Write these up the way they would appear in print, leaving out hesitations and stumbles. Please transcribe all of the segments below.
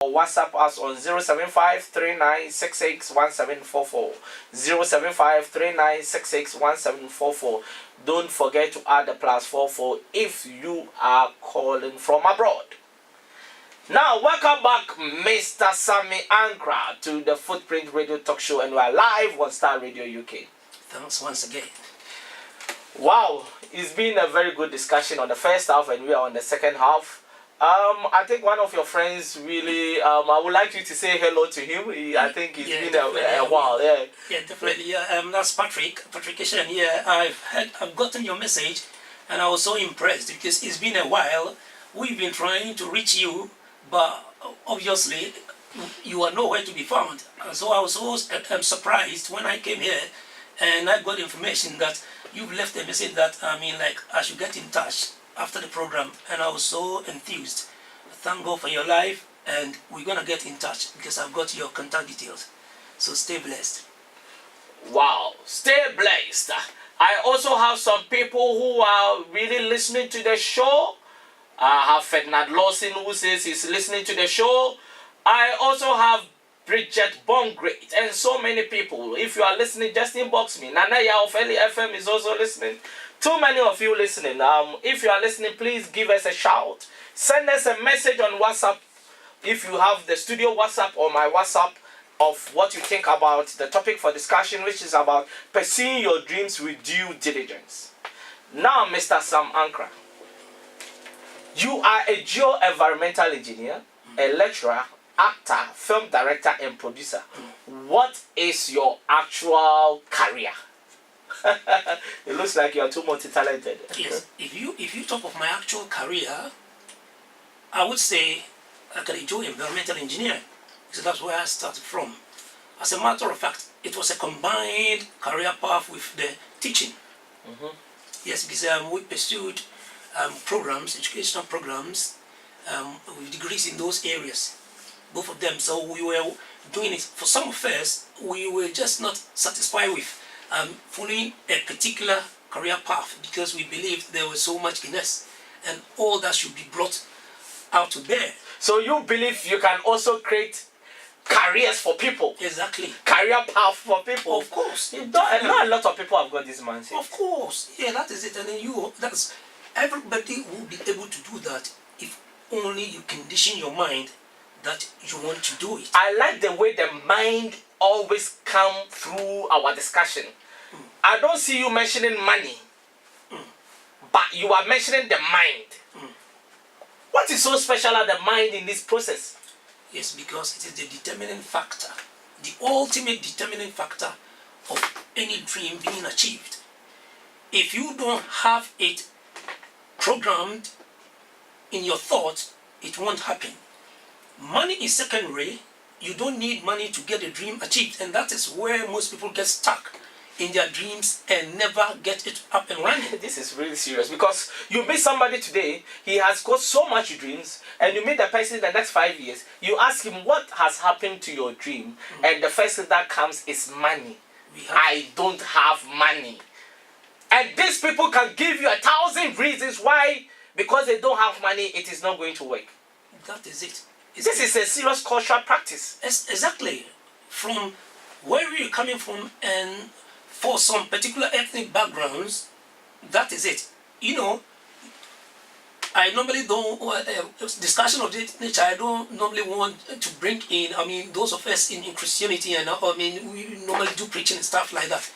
or WhatsApp us on 07539661744. 07539661744. Don't forget to add the +44 if you are calling from abroad. Now, welcome back, Mr. Sammy ANKRAH, to the Footprint Radio Talk Show, and we are live on Starr Radio UK. Thanks once again. Wow, it's been a very good discussion on the first half, and we are on the second half. I think one of your friends really, I would like you to say hello to him. I think it's been a while. Yeah, definitely. That's Patrick Ishan here. I've gotten your message, and I was so impressed because it's been a while. We've been trying to reach you, but obviously you are nowhere to be found. So I was so surprised when I came here, and I got information that you've left a message that I should get in touch after the program, and I was so enthused. Thank God for your life, and we're gonna get in touch because I've got your contact details. So stay blessed. Wow, stay blessed. I also have some people who are really listening to the show. I have Ferdinand Lawson who says he's listening to the show. I also have Bridget Bongreat and so many people. If you are listening, just inbox me. Nanaya of Eli FM is also listening. Too many of you listening. If you are listening, please give us a shout. Send us a message on WhatsApp if you have the studio WhatsApp or my WhatsApp of what you think about the topic for discussion, which is about pursuing your dreams with due diligence. Now, Mr. Sam ANKRAH, you are a geo-environmental engineer, a lecturer, actor, film director, and producer. What is your actual career? It looks like you are too multi-talented. Yes. If you talk of my actual career, I would say I can enjoy environmental engineering because that's where I started from. As a matter of fact, it was a combined career path with the teaching. Yes, because we pursued programs, educational programs, with degrees in those areas, both of them. So we were doing it. For some of us, we were just not satisfied with following a particular career path because we believed there was so much in us, and all that should be brought out to bear. So you believe you can also create careers for people? Exactly. Career path for people? Of course. Not a lot of people have got this mindset. Of course. Yeah, that is it. And then everybody will be able to do that if only you condition your mind that you want to do it. I like the way the mind always come through our discussion. I don't see you mentioning money, but you are mentioning the mind. What is so special about the mind in this process? Yes, because it is the determining factor, the ultimate determining factor of any dream being achieved. If you don't have it programmed in your thoughts, it won't happen. Money is secondary. You don't need money to get a dream achieved, and that is where most people get stuck in their dreams and never get it up and running. This is really serious because you meet somebody today, he has got so much dreams, and you meet the person in the next 5 years, you ask him what has happened to your dream, and the first thing that comes is money. I don't have money. And these people can give you 1,000 reasons why, because they don't have money, it is not going to work. That is it. This is a serious cultural practice. Exactly. From where you're coming from, and for some particular ethnic backgrounds, that is it. You know, I normally don't, discussion of this nature, I don't normally want to bring in, those of us in Christianity, and we normally do preaching and stuff like that.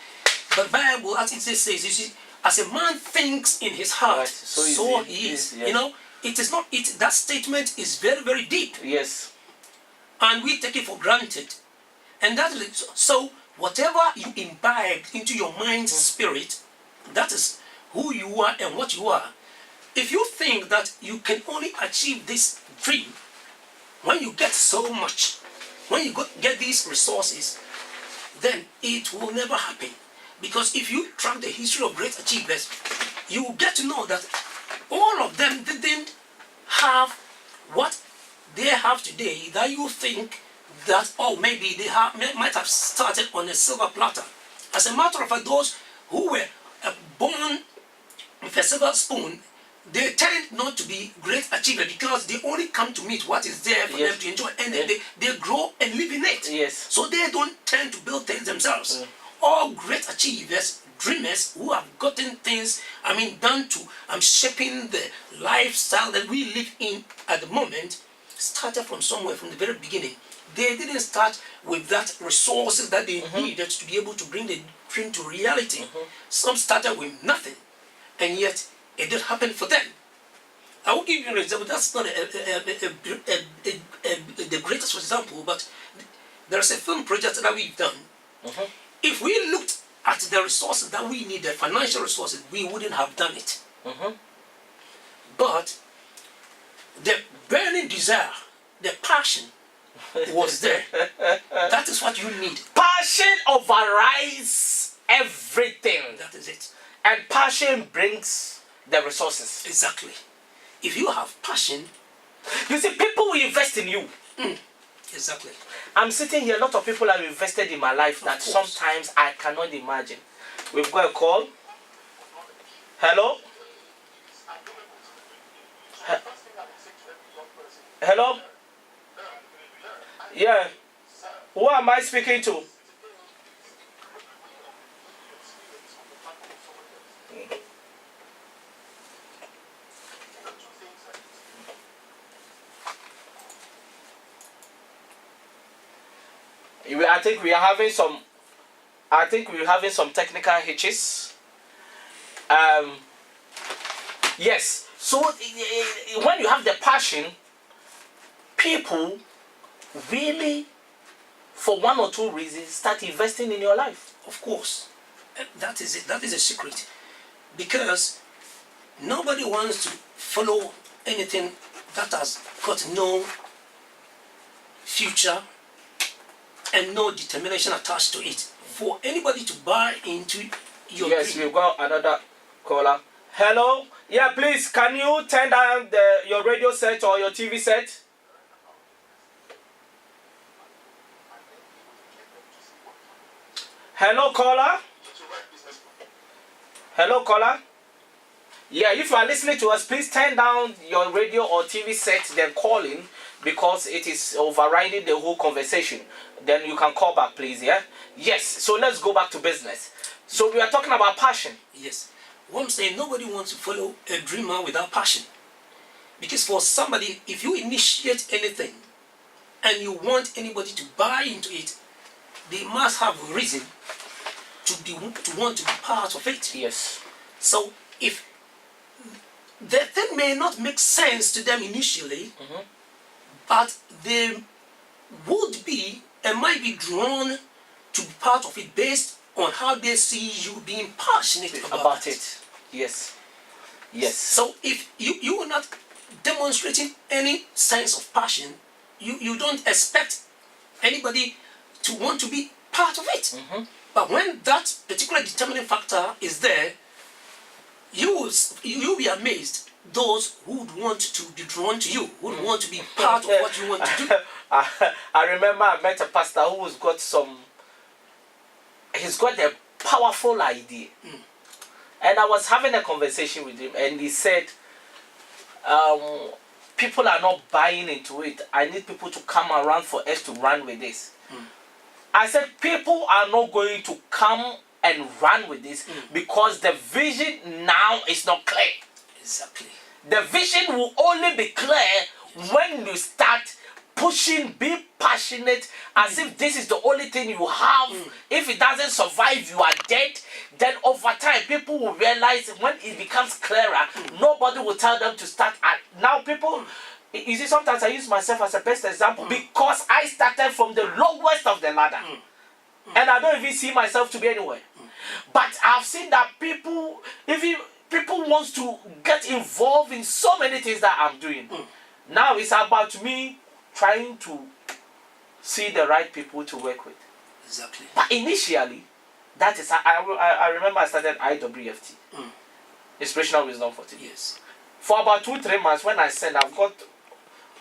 But Bible, as it says, you see, as a man thinks in his heart, right, so he is. Yes. You know, it is not it. That statement is very, very deep. Yes. And we take it for granted. And that is so. Whatever you imbibe into your mind's spirit, that is who you are and what you are. If you think that you can only achieve this dream when you get so much, when you get these resources, then it will never happen. Because if you track the history of great achievers, you will get to know that all of them didn't have what they have today, that you think that, oh, maybe they might have started on a silver platter. As a matter of fact, those who were born with a silver spoon they tend not to be great achievers because they only come to meet what is there for them to enjoy, and they grow and live in it. Yes. So they don't tend to build things themselves. All great achievers, dreamers who have gotten things, done to shaping the lifestyle that we live in at the moment, started from somewhere from the very beginning. They didn't start with that resources that they needed to be able to bring the dream to reality. Some started with nothing, and yet it did happen for them. I will give you an example. That's not the greatest example, but there's a film project that we've done. If we looked at the resources that we need, the financial resources, we wouldn't have done it. But the burning desire, the passion was there. That is what you need. Passion overrides everything. That is it. And passion brings the resources. Exactly. If you have passion, you see, people will invest in you. Exactly. I'm sitting here, a lot of people have invested in my life that sometimes I cannot imagine. We've got a call. Hello? Hello? Yeah. Who am I speaking to? I think we're having some technical hitches. Yes. So when you have the passion, people really, for one or two reasons, start investing in your life. Of course. That is it. That is a secret. Because nobody wants to follow anything that has got no future and no determination attached to it. For anybody to buy into your Yes, dream. we've got another caller. Hello? Yeah, please, can you turn down your radio set or your TV set? Hello, caller? Hello, caller? Yeah, if you are listening to us, please turn down your radio or TV set, then call in, because it is overriding the whole conversation. Then you can call back, please, yeah? Yes, so let's go back to business. So we are talking about passion. Yes. What I'm saying, nobody wants to follow a dreamer without passion. Because for somebody, if you initiate anything and you want anybody to buy into it, they must have a reason to want to be part of it. Yes. So if the thing may not make sense to them initially, but they would be and might be drawn to be part of it based on how they see you being passionate about it. Yes. Yes. So if you are not demonstrating any sense of passion, you don't expect anybody to want to be part of it. But when that particular determining factor is there, you'll be amazed. Those who would want to be drawn to you, who would want to be part of what you want to do. I remember I met a pastor who's got he's got a powerful idea. And I was having a conversation with him, and he said, people are not buying into it. I need people to come around for us to run with this. I said, people are not going to come and run with this because the vision now is not clear. Exactly. The vision will only be clear when you start pushing, be passionate, as if this is the only thing you have. If it doesn't survive, you are dead. Then over time, people will realize when it becomes clearer, nobody will tell them to start. Now people, you see, sometimes I use myself as a best example because I started from the lowest of the ladder. And I don't even see myself to be anywhere. But I've seen that people want to get involved in so many things that I'm doing. Now it's about me trying to see the right people to work with. Exactly. But initially, that is, I remember I started IWFT. Inspirational Wisdom for Today. Yes. For about 2-3 months, when I send,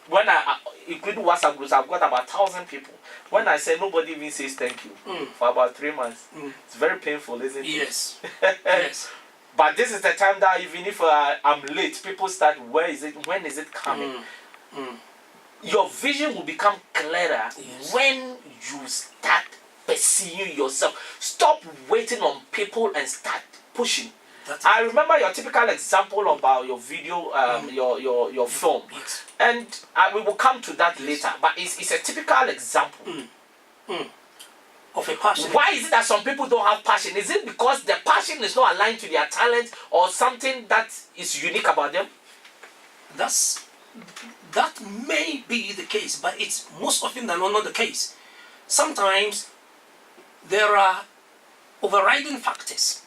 when I include WhatsApp groups, I've got about 1,000 people. When I say nobody even says thank you for about 3 months, it's very painful, isn't it? Yes. Yes. But this is the time that even if I'm late, people start, where is it? When is it coming? Your vision will become clearer when you start pursuing yourself. Stop waiting on people and start pushing. I remember your typical example about your video, your film, and we will come to that later. But it's a typical example of a passion. Why is it that some people don't have passion? Is it because the passion is not aligned to their talent or something that is unique about them? That may be the case, but it's most often than not the case. Sometimes there are overriding factors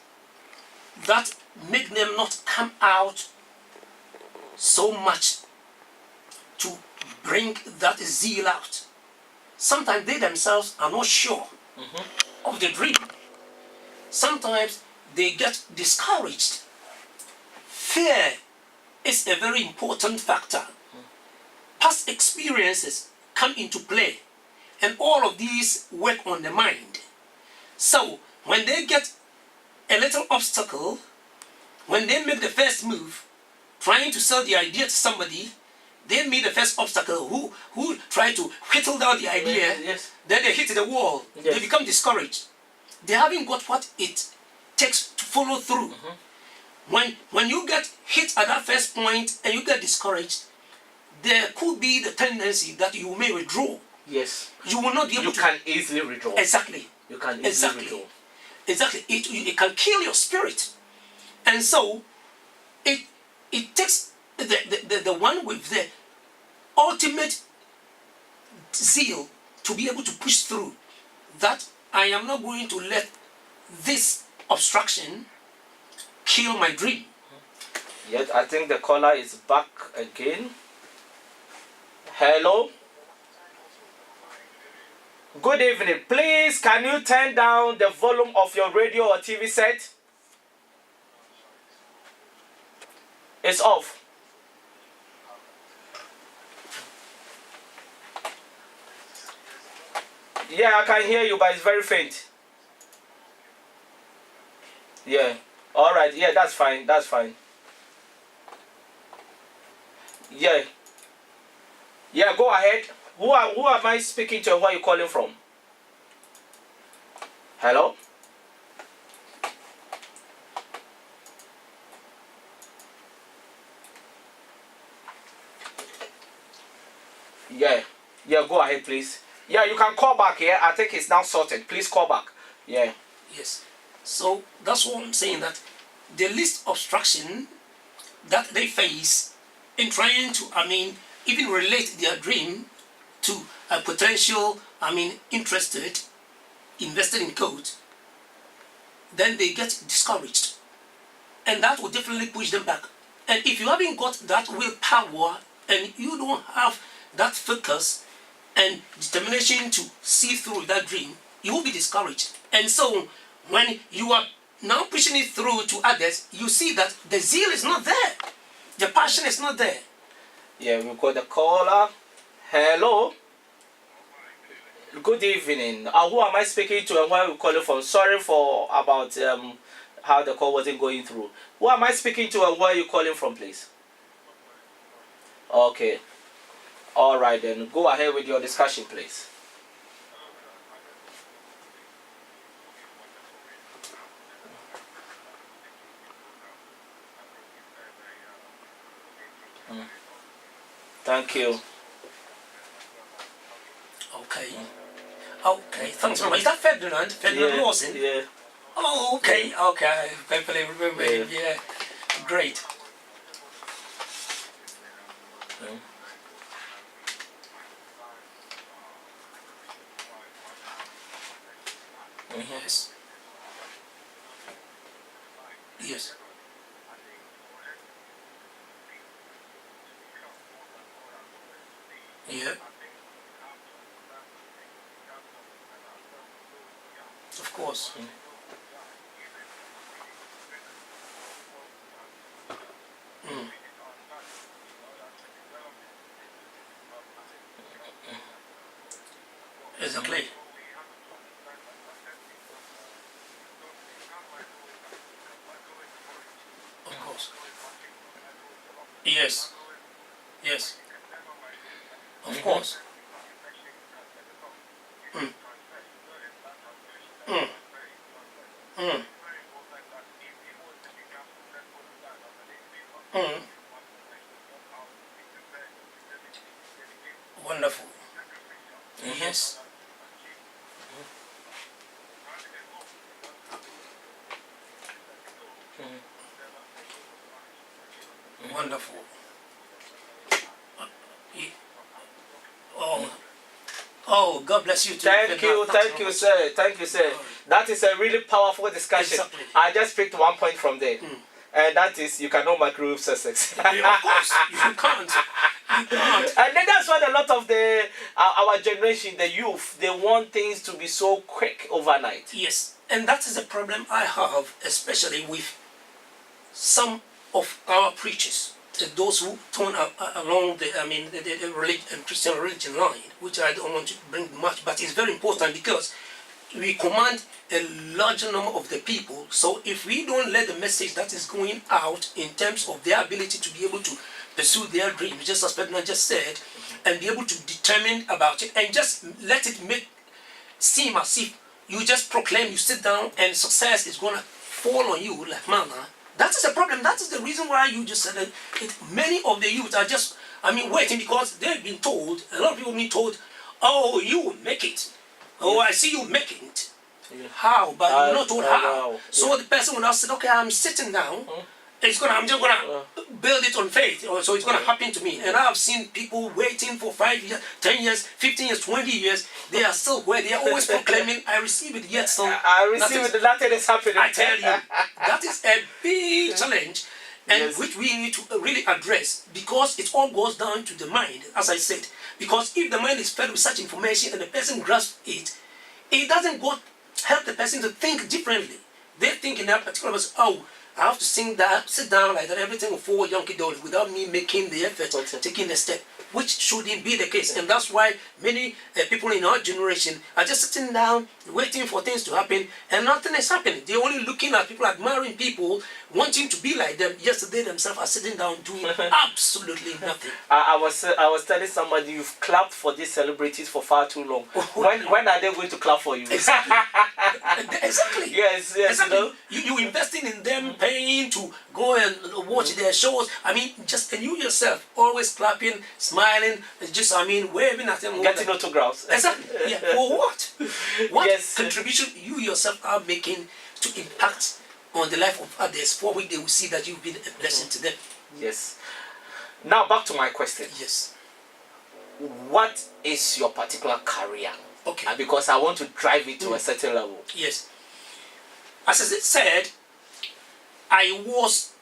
that make them not come out so much to bring that zeal out. Sometimes they themselves are not sure of the dream. Sometimes they get discouraged. Fear is a very important factor. Past experiences come into play, and all of these work on the mind. So when they get a little obstacle, when they make the first move, trying to sell the idea to somebody, they meet the first obstacle who try to whittle down the idea, then they hit the wall, they become discouraged. They haven't got what it takes to follow through. When you get hit at that first point and you get discouraged, there could be the tendency that you may withdraw. Yes. You will not be able to. You can easily withdraw. Exactly. You can easily withdraw. Exactly. It can kill your spirit. And so, it takes the one with the ultimate zeal to be able to push through. That I am not going to let this obstruction kill my dream. Yet I think the caller is back again. Hello. Good evening. Please, can you turn down the volume of your radio or TV set? It's off. Yeah, I can hear you, but it's very faint. Yeah. All right. Yeah, that's fine. That's fine. Yeah. Yeah, go ahead. Who am I speaking to and where are you calling from? Hello? Yeah. Yeah, go ahead, please. Yeah, you can call back here. I think it's now sorted. Please call back. Yeah. Yes. So that's what I'm saying, that the least obstruction that they face in trying to, even relate their dream to a potential, interested, invested in code, then they get discouraged. And that will definitely push them back. And if you haven't got that willpower and you don't have that focus and determination to see through that dream, you will be discouraged. And so when you are now pushing it through to others, you see that the zeal is not there. The passion is not there. Yeah, we've got the caller. Hello. Good evening. Who am I speaking to and where are you calling from? Sorry for about how the call wasn't going through. Who am I speaking to and where are you calling from, please? Okay. All right, then. Go ahead with your discussion, please. Thank you. Okay. Okay, thanks very much. Is that Ferdinand? Ferdinand Lawson? Yeah. Oh, okay, okay. I remember him. Yeah. Great. Yes. Yes. Yeah. Of course. Exactly. Yes. Yes. Of course. Mm. Mm. Mm. Mm. Wonderful. Yes. Wonderful. Ye- Oh, oh, God bless you too. Thank you, sir. Thank you, sir. That is a really powerful discussion. Exactly. I just picked one point from there. And that is, you cannot microwave Sussex. Yeah, of course, you can't. You can't. And then that's why a lot of our generation, the youth, they want things to be so quick overnight. Yes, and that is the problem I have, especially with some of our preachers, those who turn along the religion, Christian religion line, which I don't want to bring much, but it's very important because we command a larger number of the people. So if we don't let the message that is going out in terms of their ability to be able to pursue their dreams, just as Pedro just said, and be able to determine about it, and just let it seem as if you just proclaim, you sit down, and success is going to fall on you like manna. That is a problem. That is the reason why you just said that many of the youth are just, waiting because they've been told, a lot of people have been told, oh, you will make it. Oh, I see you making it. Yeah. How? But you're not told how. Yeah. So the person will now say, okay, I'm sitting down. I'm just gonna build it on faith. So it's gonna happen to me. And I've seen people waiting for 5 years, 10 years, 15 years, 20 years. They are still where they are always proclaiming, I receive it yet. So I receive it, nothing is happening. I tell you, that is a big challenge. And which we need to really address, because it all goes down to the mind, as I said. Because if the mind is fed with such information and the person grasps it, it doesn't help the person to think differently. They think in that particular way, oh, I have to sit down like that, everything will fall yonky dolly without me making the effort, taking the step, which shouldn't be the case. And that's why many people in our generation are just sitting down, waiting for things to happen, and nothing is happening. They're only looking at people, admiring people, wanting to be like them. Yesterday themselves are sitting down doing absolutely nothing. I was telling somebody, you've clapped for these celebrities for far too long. When are they going to clap for you? Exactly. Exactly. Yes. Exactly. You investing in them, paying to go and watch their shows. And you yourself always clapping, smiling, just waving at them. Getting autographs. Exactly. Yeah. For what? What Yes. contribution you yourself are making to impact on the life of others, for which they will see that you've been a blessing to them. Yes. Now back to my question. Yes. What is your particular career? Okay. Because I want to drive it to a certain level. Yes. As I said, I was,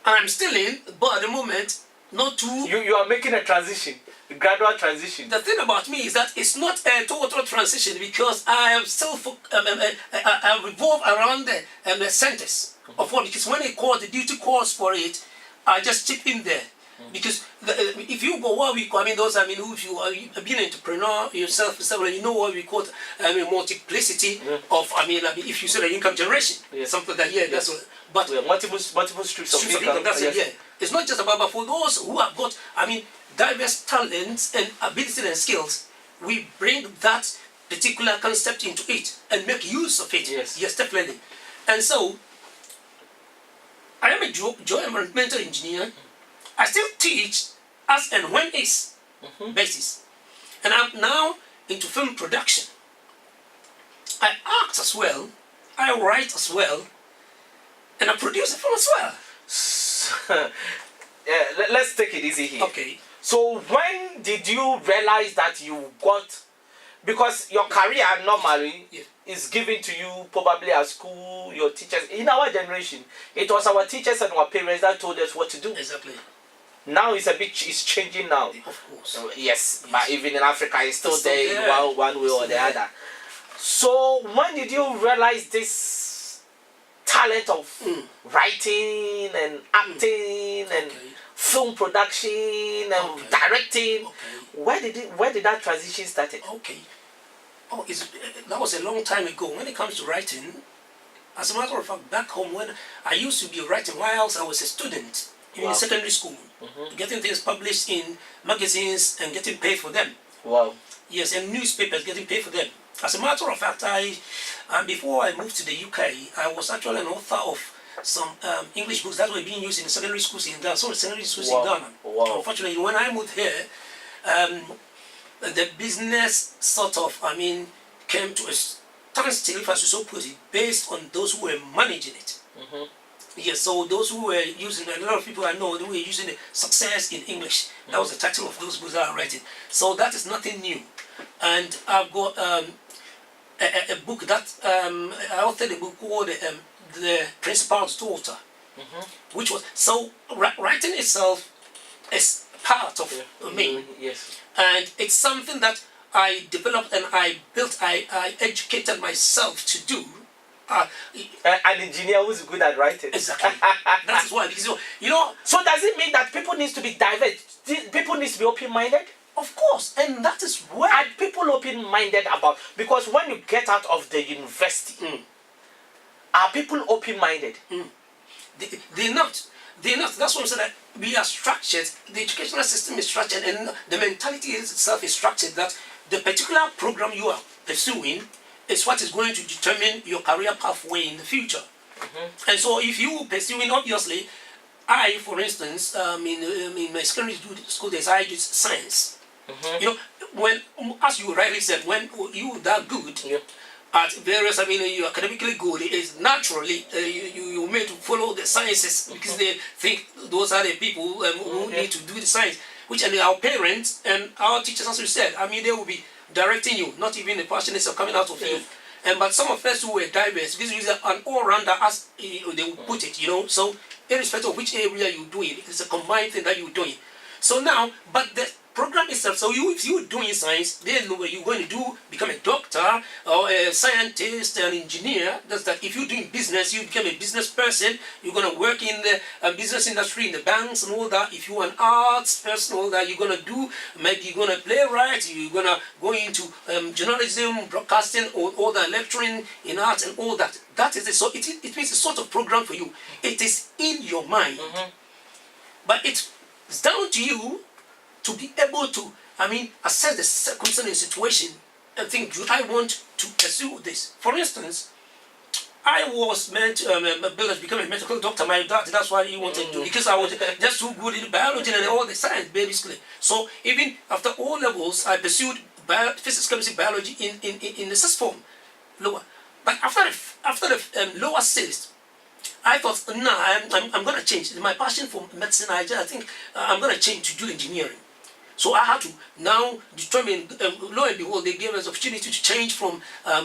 and I'm still in, but at the moment, not too. You are making a transition, a gradual transition. The thing about me is that it's not a total transition, because I am still I revolve around the centers of what. Because when they call the duty calls for it, I just chip in there. Because if you go what we call, those if you are being an entrepreneur yourself, you know what we call multiplicity of if you say the income generation, something like that. Yeah, that's what. But multiple streams of income. That's it. Yeah, it's not just about. But for those who have got diverse talents and abilities and skills, we bring that particular concept into it and make use of it. Yes, definitely. And so, I am a environmental engineer. I still teach as and when is basis. And I'm now into film production. I act as well, I write as well, and I produce a film as well. Let's take it easy here. Okay. So when did you realize that you got, because your career normally is given to you probably at school, your teachers. In our generation, it was our teachers and our parents that told us what to do. Exactly. Now it's changing now. Of course. Yes, but even in Africa, it's still there one way or the other. So when did you realize this talent of writing and acting and film production and directing? Where did that transition started? Okay. Oh, that was a long time ago. When it comes to writing, as a matter of fact, back home when I used to be writing whilst I was a student, in secondary school, getting things published in magazines and getting paid for them. Wow. Yes, and newspapers, getting paid for them. As a matter of fact, before I moved to the UK, I was actually an author of some English books that were being used in the secondary schools in Ghana. So secondary schools in Ghana. Wow. Unfortunately, when I moved here, the business sort of, came to a standstill, if I should so put it, based on those who were managing it. Yes, so those who were using, a lot of people I know, they were using the Success in English. That was the title of those books that I read. So that is nothing new. And I've got a book that, I authored a book called The Principal's Daughter, which was, so writing itself is part of me. Yes. And it's something that I developed and I built, I educated myself to do. An engineer who's good at writing. Exactly. That's why, because So does it mean that people need to be diverse? People need to be open-minded? of course, and that is where Are people open-minded about? Because when you get out of the university, are people open-minded? they're not. They're not. That's what I'm saying. That we are structured. The educational system is structured, and the mentality itself is structured. That the particular program you are pursuing is what is going to determine your career pathway in the future. And so, if you pursuing, obviously, I, for instance, in my secondary school days, I did science. When, as you rightly said, when you that good at various, you're academically good, it's naturally you're made to follow the sciences because they think those are the people who need to do the science. Which, and our parents and our teachers, as we said, they will be directing you, not even the passions are coming out of you. But some of us who were diverse, because we are an all-rounder, as they would put it, so irrespective of which area you're doing, it's a combined thing that you're doing. So now, but the program itself, so if you're doing science, then you're going to do, become a doctor, or a scientist, an engineer. That's that. If you're doing business, you become a business person, you're going to work in the business industry, in the banks and all that. If you're an arts person, all that, you're going to do, maybe you're going to playwright, you're going to go into journalism, broadcasting, all that, lecturing in art and all that. That is it. So it means a sort of program for you. It is in your mind. But it's down to you to be able to, assess the circumstance and situation and think, do I want to pursue this? For instance, I was meant to become a medical doctor. My dad, that's why he wanted to do, because I was just too good in biology and all the science, basically. So even after all levels, I pursued physics, chemistry, biology in the sixth form, lower. But after the lower sixth, I thought, no, I'm going to change. My passion for medicine, I think I'm going to change to do engineering. So I had to now determine, lo and behold, they gave us opportunity to change from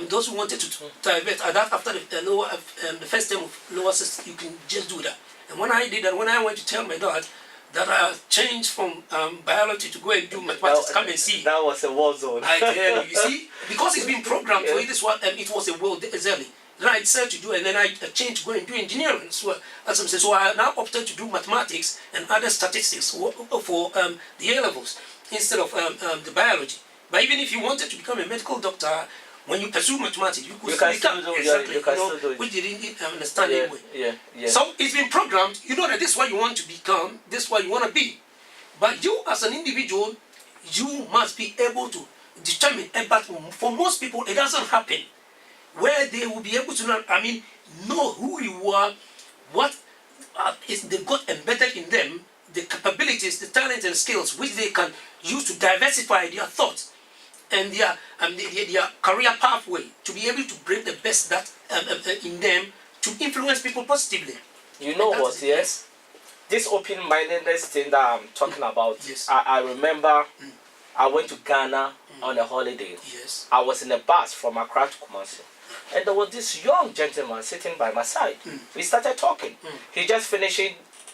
those who wanted to divert. After the first term of lower system, you can just do that. And when I did that, when I went to tell my dad that I changed from biology to go and do mathematics, come and see. That was a war zone. I tell you see, because it's been programmed for it, it was a world early. Then I decided to do it, and then I changed to go and do engineering as well. As I'm saying, so I now opted to do mathematics and other statistics for the A levels instead of the biology. But even if you wanted to become a medical doctor, when you pursue mathematics, you could still become which they didn't understand anyway. So it's been programmed. You know that this is what you want to become, this is what you want to be. But you, as an individual, you must be able to determine. But for most people, it doesn't happen. Where they will be able to know who you are, what is they've got embedded in them, the capabilities, the talents and skills which they can use to diversify their thoughts and their career pathway to be able to bring the best that in them to influence people positively. You know what? Yes, this open-mindedness thing that I'm talking about. Yes. I remember I went to Ghana on a holiday. Yes. I was in a bus from ANKRAH to Kumasi. And there was this young gentleman sitting by my side. We started talking. He just finishing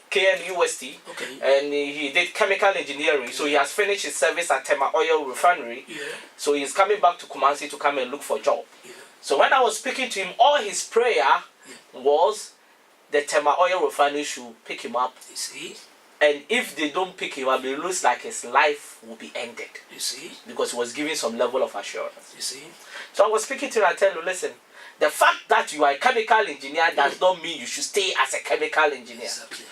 KNUST, and he did chemical engineering. So he has finished his service at Tema Oil Refinery. So he's coming back to Kumasi to come and look for a job. So when I was speaking to him, all his prayer was the Tema Oil Refinery should pick him up. You see? And if they don't pick him up, it looks like his life will be ended. You see? Because he was giving some level of assurance. You see? So I was speaking to him and I tell you, listen, the fact that you are a chemical engineer does not mean you should stay as a chemical engineer. Exactly.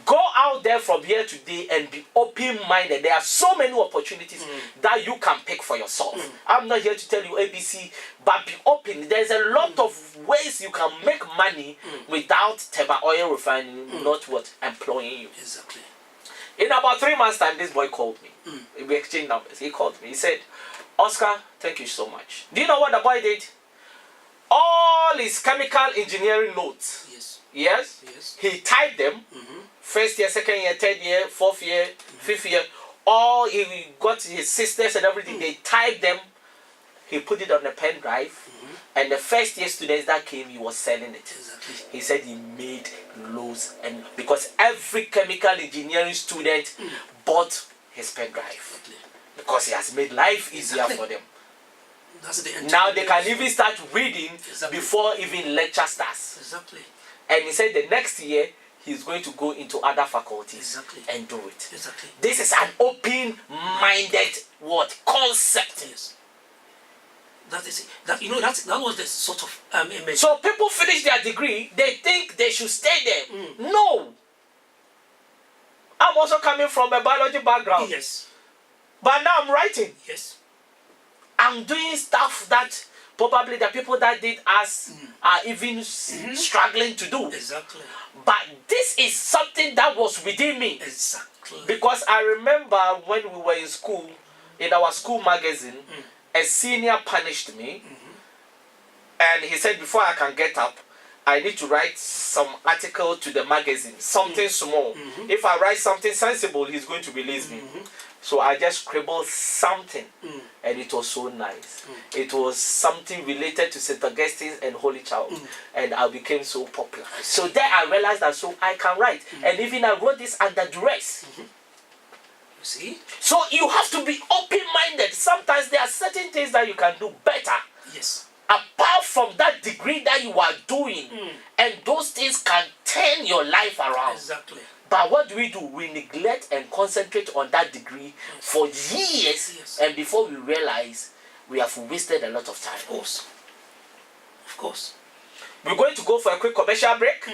Go out there from here today and be open-minded. There are so many opportunities that you can pick for yourself. I'm not here to tell you ABC, but be open. There's a lot of ways you can make money without Tema Oil Refining not employing you. Exactly. In about 3 months' time, this boy called me. We exchanged numbers. He called me. He said, Oscar, thank you so much. Do you know what the boy did? All his chemical engineering notes. Yes. He typed them. First year, second year, third year, fourth year, fifth year. All he got his sisters and everything. They typed them. He put it on a pen drive. And the first year students that came, he was selling it. Exactly. He said he made loads, and because every chemical engineering student bought his pen drive. Exactly. Because he has made life easier for them. That's the Now they can even start reading Exactly. before even lecture starts. Exactly. And he said the next year he's going to go into other faculties Exactly. and do it. Exactly. This is an open-minded concept. Yes. That is that. That was the sort of image. So people finish their degree, they think they should stay there. No. I'm also coming from a biology background. Yes. But now I'm writing. Yes. I'm doing stuff that probably the people that did us are even struggling to do. Exactly. But this is something that was within me. Exactly. Because I remember when we were in school, in our school magazine, a senior punished me. And he said, before I can get up, I need to write some article to the magazine, something small. If I write something sensible, he's going to release me. So I just scribbled something, and it was so nice. It was something related to St. Augustine and Holy Child, and I became so popular. So then I realized that so I can write, and even I wrote this under duress. You see? So you have to be open-minded. Sometimes there are certain things that you can do better. Yes. Apart from that degree that you are doing, and those things can turn your life around. Exactly. But what do? We neglect and concentrate on that degree for years, and before we realize, we have wasted a lot of time. Of course. We're going to go for a quick commercial break.